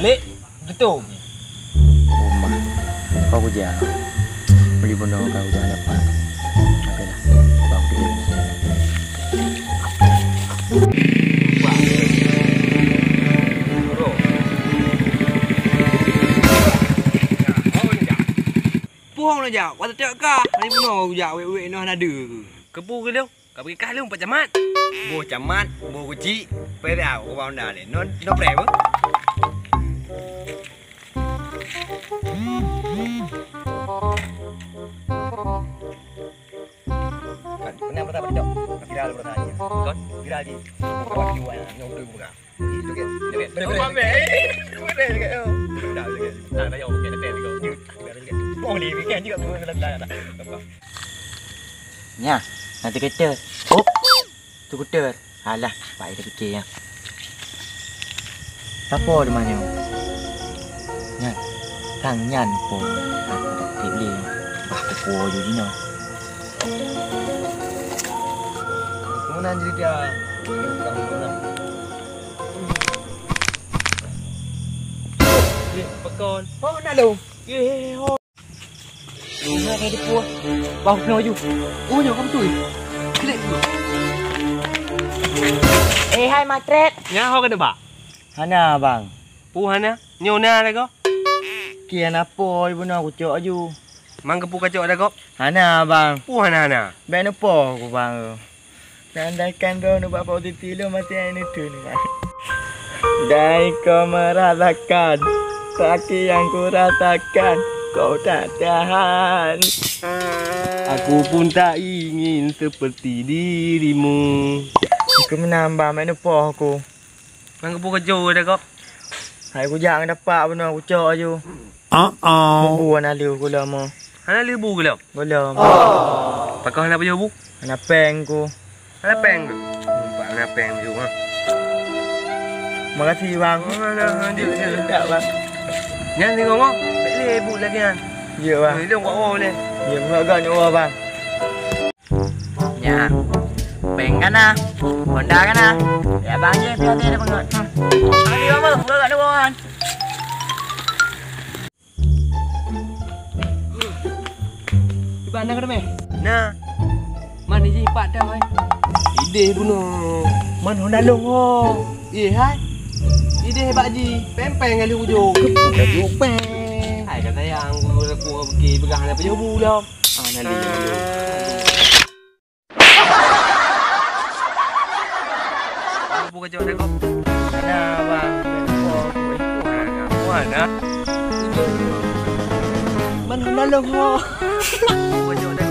balik. Betul. Rumah. Kau kerja. Beli benda kau jangan dapat. Okeylah. Bang pergi. Puhong lah jak. Kau tak kah? Ni benar jak wek-wek noh ada ke? Kepu ke dia? Kau pergi kah lu 4 camat. Boh camat, boh kecil. Pada aku kau dah ni. No berapa? Kenapa tak beritahu? Kira lu bertanya. Kau kira lagi. Kau jual yang udah buka. Itu kan. Berapa? Dah dah yo okey dah kau. Oh ni kan juga semua dah. Nya, nanti kereta. Oh. Skuter. Alah, baik dah fikir ya. Siapa di mana? Nyan. Kang Nyan po. Aku dah beli. Bah ko je ni no. Kemudian jadi dia. Pakon. Oh nak lu. Ye ho. Nak ada puas. Bau kena baju. Oh yo kamu tu. Klik tu. Hai matret. Nya ho kena ba? Hana bang. Pu hana. Nyona dah kau. Kian apa ibu nak aku cok aju. Mang kepu kacau dah kau. Hana bang. Pu hana. Ben apa aku bang. Tandaikan kau nak buat positif lu mati ini tu ni bang. Dai kau merasakan sakit yang ku rasakan. Kau tak tahan. Aku pun tak ingin seperti dirimu. Aku menambah main apa aku. Mang kepu kacau dah kau. Hai aku jangan dapat benar aku cok aju. Buan alu aku lama. Hana lebu ke lau? Belum. Pakau hana baju bu? Hana peng ku. Hana peng ke? Nampak hana peng baju ha. Makasih bang. Hana dia. Tak bang. Jangan tengok kau. Tak lebu lagi kan. Ya bang. Dia buat apa boleh? Ya agak nyawa bang. Ya. Peng kan ah. Honda kan ah. Ya bang je biar dia bangun. Ayo apa? Buat ada orang. Mana kau meh? Nah. Mana je ipat dah mai. Ide buno. Man Honda long ho. Hai. Ide hebat ji. Pempeng kali hujung. Dah jupeng. Hai kata yang aku pergi pegang apa je bu dah. Nanti. Aku kacau dah kau. Hana bang. Mana? Man Honda long ho. Kacau dah.